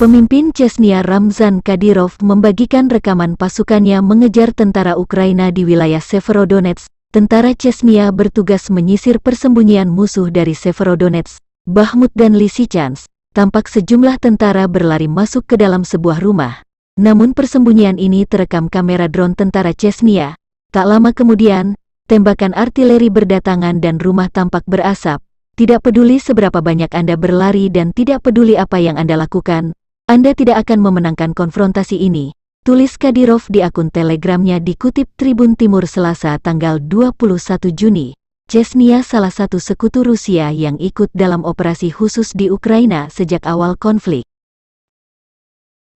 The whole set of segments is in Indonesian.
Pemimpin Chechnya Ramzan Kadyrov membagikan rekaman pasukannya mengejar tentara Ukraina di wilayah Severodonetsk. Tentara Chechnya bertugas menyisir persembunyian musuh dari Severodonetsk, Bakhmut dan Lysychansk. Tampak sejumlah tentara berlari masuk ke dalam sebuah rumah. Namun persembunyian ini terekam kamera drone tentara Chechnya. Tak lama kemudian, tembakan artileri berdatangan dan rumah tampak berasap. Tidak peduli seberapa banyak Anda berlari dan tidak peduli apa yang Anda lakukan, Anda tidak akan memenangkan konfrontasi ini, tulis Kadyrov di akun Telegramnya dikutip Tribun Timur Selasa tanggal 21 Juni. Chechnya salah satu sekutu Rusia yang ikut dalam operasi khusus di Ukraina sejak awal konflik.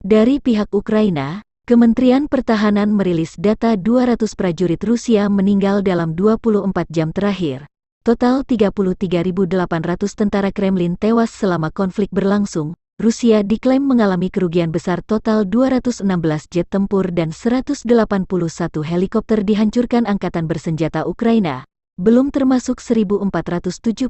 Dari pihak Ukraina, Kementerian Pertahanan merilis data 200 prajurit Rusia meninggal dalam 24 jam terakhir. Total 33.800 tentara Kremlin tewas selama konflik berlangsung. Rusia diklaim mengalami kerugian besar total 216 jet tempur dan 181 helikopter dihancurkan angkatan bersenjata Ukraina, belum termasuk 1.477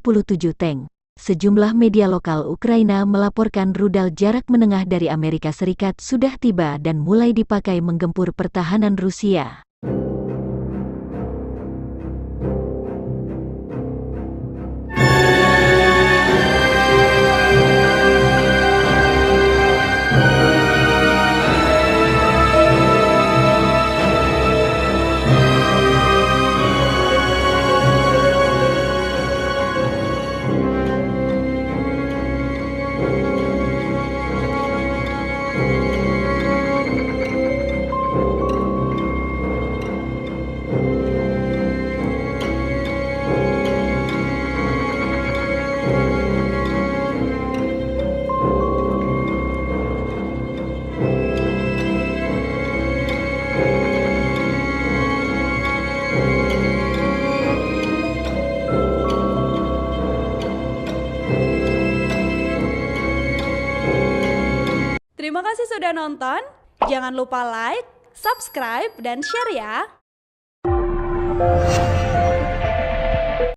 tank. Sejumlah media lokal Ukraina melaporkan rudal jarak menengah dari Amerika Serikat sudah tiba dan mulai dipakai menggempur pertahanan Rusia. Terima kasih sudah nonton. Jangan lupa like, subscribe, dan share ya.